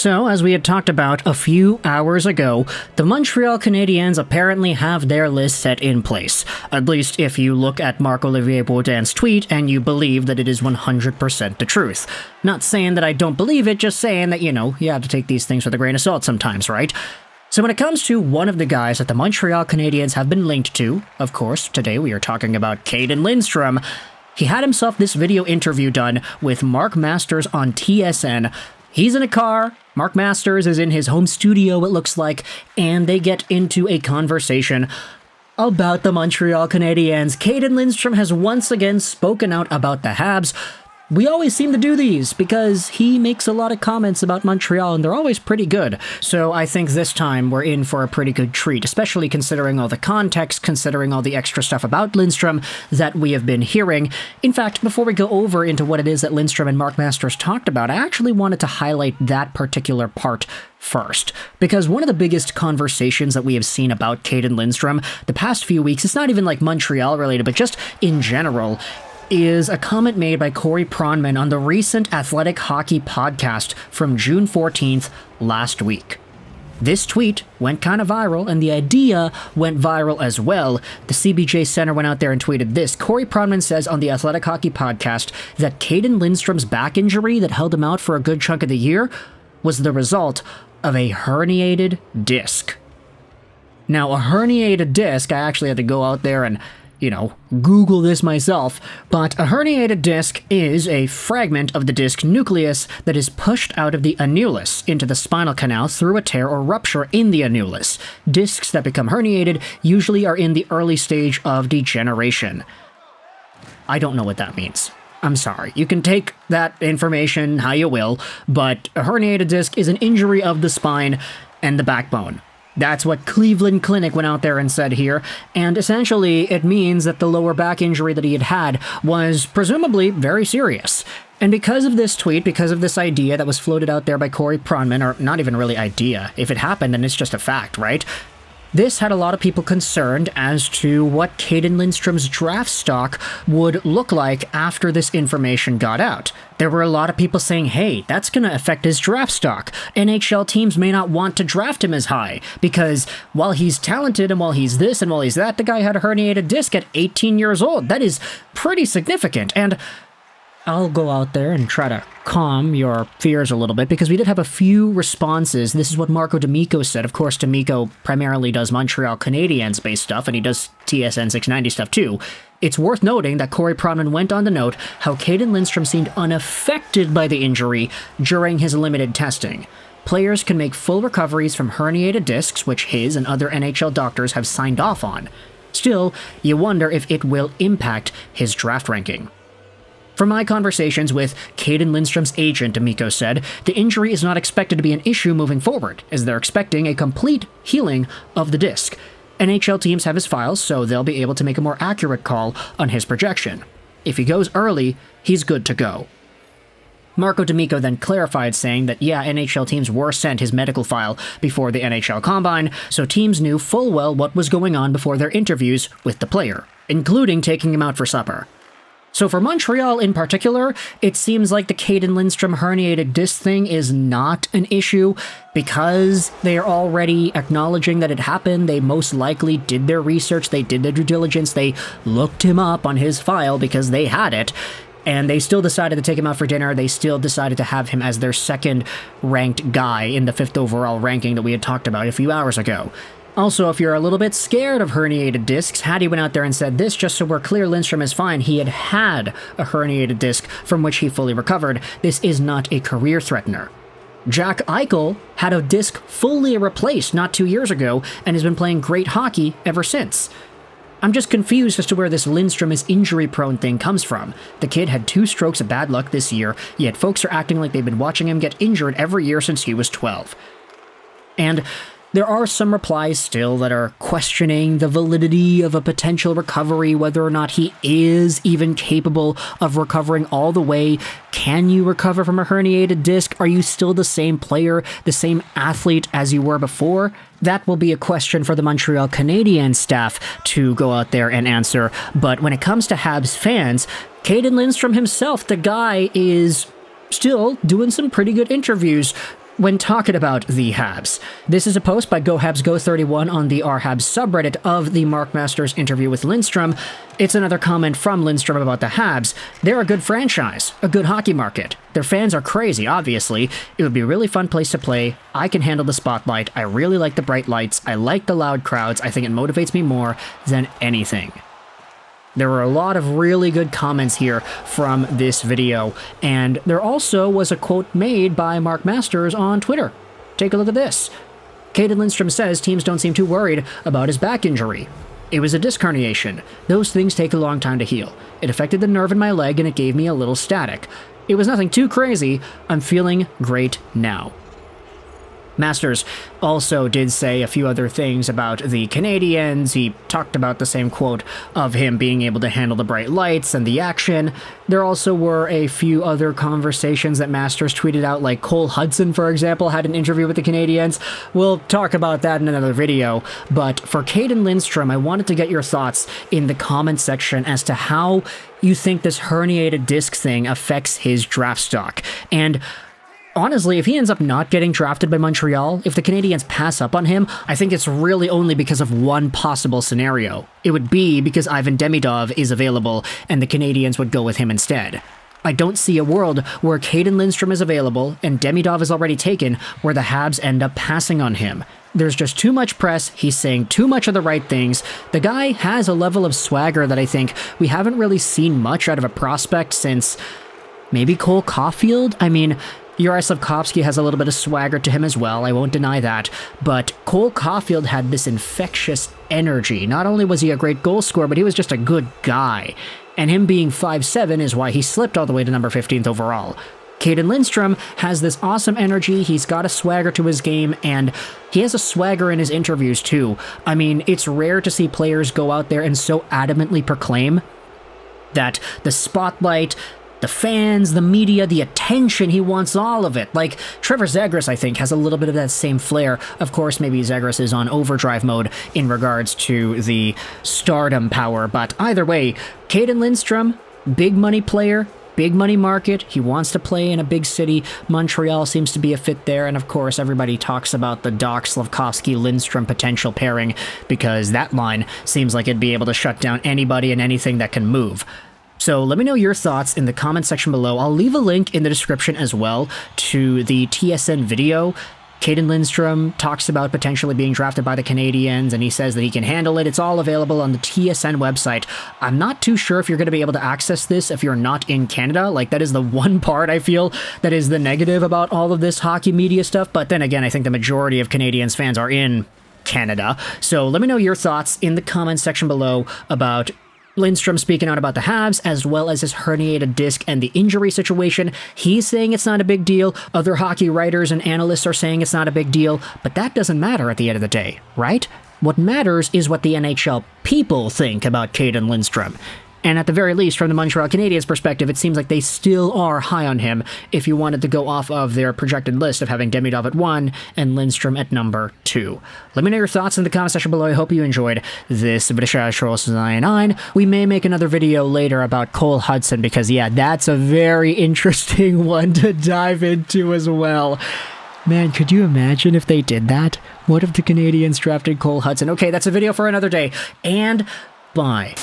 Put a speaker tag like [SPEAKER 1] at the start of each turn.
[SPEAKER 1] So, as we had talked about a few hours ago, the Montreal Canadiens apparently have their list set in place. At least if you look at Marc-Olivier Baudin's tweet and you believe that it is 100% the truth. Not saying that I don't believe it, just saying that, you have to take these things with a grain of salt sometimes, right? So when it comes to one of the guys that the Montreal Canadiens have been linked to, of course, today we are talking about Cayden Lindstrom. He had himself this video interview done with Mark Masters on TSN. He's in a car, Mark Masters is in his home studio, it looks like, and they get into a conversation about the Montreal Canadiens. Cayden Lindstrom has once again spoken out about the Habs. We always seem to do these because he makes a lot of comments about Montreal and they're always pretty good. So I think this time we're in for a pretty good treat, especially considering all the context, considering all the extra stuff about Lindstrom that we have been hearing. In fact, before we go over into what it is that Lindstrom and Mark Masters talked about, I actually wanted to highlight that particular part first, because one of the biggest conversations that we have seen about Cayden Lindstrom the past few weeks, it's not even like Montreal related, but just in general, is a comment made by Corey Pronman on the recent Athletic Hockey podcast from June 14th last week. This tweet went kind of viral, and the idea went viral as well. The CBJ Center went out there and tweeted this. Corey Pronman says on the Athletic Hockey podcast that Cayden Lindstrom's back injury that held him out for a good chunk of the year was the result of a herniated disc. Now, a herniated disc, I actually had to go out there and Google this myself, but a herniated disc is a fragment of the disc nucleus that is pushed out of the annulus into the spinal canal through a tear or rupture in the annulus. Discs that become herniated usually are in the early stage of degeneration. I don't know what that means. I'm sorry. You can take that information how you will, but a herniated disc is an injury of the spine and the backbone. That's what Cleveland Clinic went out there and said here, and essentially it means that the lower back injury that he had was presumably very serious. And because of this tweet, because of this idea that was floated out there by Corey Pronman, or not even really idea, if it happened then it's just a fact, right? This had a lot of people concerned as to what Cayden Lindstrom's draft stock would look like after this information got out. There were a lot of people saying, hey, that's going to affect his draft stock. NHL teams may not want to draft him as high, because while he's talented and while he's this and while he's that, the guy had a herniated disc at 18 years old. That is pretty significant. And I'll go out there and try to calm your fears a little bit, because we did have a few responses. This is what Marco D'Amico said. Of course, D'Amico primarily does Montreal Canadiens-based stuff, and he does TSN 690 stuff too. It's worth noting that Corey Pronman went on to note how Cayden Lindstrom seemed unaffected by the injury during his limited testing. Players can make full recoveries from herniated discs, which his and other NHL doctors have signed off on. Still, you wonder if it will impact his draft ranking. From my conversations with Cayden Lindstrom's agent, D'Amico said, the injury is not expected to be an issue moving forward, as they're expecting a complete healing of the disc. NHL teams have his files, so they'll be able to make a more accurate call on his projection. If he goes early, he's good to go. Marco D'Amico then clarified, saying that NHL teams were sent his medical file before the NHL Combine, so teams knew full well what was going on before their interviews with the player, including taking him out for supper. So for Montreal in particular, it seems like the Cayden Lindstrom herniated disc thing is not an issue, because they are already acknowledging that it happened. They most likely did their research, they did their due diligence, they looked him up on his file because they had it, and they still decided to take him out for dinner. They still decided to have him as their second-ranked guy in the 5th overall ranking that we had talked about a few hours ago. Also, if you're a little bit scared of herniated discs, Hattie went out there and said this, just so we're clear, Lindstrom is fine. He had a herniated disc from which he fully recovered. This is not a career threatener. Jack Eichel had a disc fully replaced not 2 years ago and has been playing great hockey ever since. I'm just confused as to where this Lindstrom is injury-prone thing comes from. The kid had 2 strokes of bad luck this year, yet folks are acting like they've been watching him get injured every year since he was 12. And there are some replies still that are questioning the validity of a potential recovery, whether or not he is even capable of recovering all the way. Can you recover from a herniated disc? Are you still the same player, the same athlete as you were before? That will be a question for the Montreal Canadiens staff to go out there and answer. But when it comes to Habs fans, Cayden Lindstrom himself, the guy is still doing some pretty good interviews. When talking about the Habs, this is a post by GoHabsGo31 on the rHabs subreddit of the Mark Masters interview with Lindstrom. It's another comment from Lindstrom about the Habs. They're a good franchise, a good hockey market. Their fans are crazy, obviously. It would be a really fun place to play. I can handle the spotlight. I really like the bright lights. I like the loud crowds. I think it motivates me more than anything. There were a lot of really good comments here from this video, and there also was a quote made by Mark Masters on Twitter. Take a look at this. Cayden Lindstrom says teams don't seem too worried about his back injury. It was a disc herniation. Those things take a long time to heal. It affected the nerve in my leg and it gave me a little static. It was nothing too crazy. I'm feeling great now. Masters also did say a few other things about the Canadiens. He talked about the same quote of him being able to handle the bright lights and the action. There also were a few other conversations that Masters tweeted out, like Cole Hutson, for example, had an interview with the Canadiens. We'll talk about that in another video, but for Cayden Lindstrom, I wanted to get your thoughts in the comment section as to how you think this herniated disc thing affects his draft stock. And honestly, if he ends up not getting drafted by Montreal, if the Canadiens pass up on him, I think it's really only because of one possible scenario. It would be because Ivan Demidov is available and the Canadiens would go with him instead. I don't see a world where Cayden Lindstrom is available and Demidov is already taken where the Habs end up passing on him. There's just too much press, he's saying too much of the right things. The guy has a level of swagger that I think we haven't really seen much out of a prospect since maybe Cole Caulfield? I mean, Juraj Slafkovsky has a little bit of swagger to him as well, I won't deny that, but Cole Caulfield had this infectious energy. Not only was he a great goal scorer, but he was just a good guy. And him being 5'7" is why he slipped all the way to number 15th overall. Cayden Lindstrom has this awesome energy, he's got a swagger to his game, and he has a swagger in his interviews too. I mean, it's rare to see players go out there and so adamantly proclaim that the spotlight, the fans, the media, the attention, he wants all of it. Like, Trevor Zegras, I think, has a little bit of that same flair. Of course, maybe Zegras is on overdrive mode in regards to the stardom power, but either way, Cayden Lindstrom, big money player, big money market, he wants to play in a big city. Montreal seems to be a fit there, and of course, everybody talks about the Doc Slafkovsky-Lindstrom potential pairing, because that line seems like it'd be able to shut down anybody and anything that can move. So let me know your thoughts in the comment section below. I'll leave a link in the description as well to the TSN video. Cayden Lindstrom talks about potentially being drafted by the Canadiens, and he says that he can handle it. It's all available on the TSN website. I'm not too sure if you're going to be able to access this if you're not in Canada. Like, that is the one part I feel that is the negative about all of this hockey media stuff. But then again, I think the majority of Canadiens fans are in Canada. So let me know your thoughts in the comment section below about Lindstrom speaking out about the Habs, as well as his herniated disc and the injury situation. He's saying it's not a big deal. Other hockey writers and analysts are saying it's not a big deal, but that doesn't matter at the end of the day, right? What matters is what the NHL people think about Cayden Lindstrom. And at the very least, from the Montreal Canadiens' perspective, it seems like they still are high on him if you wanted to go off of their projected list of having Demidov at 1 and Lindstrom at number 2. Let me know your thoughts in the comment section below. I hope you enjoyed this video. We may make another video later about Cole Hutson because, yeah, that's a very interesting one to dive into as well. Man, could you imagine if they did that? What if the Canadiens drafted Cole Hutson? Okay, that's a video for another day. And bye.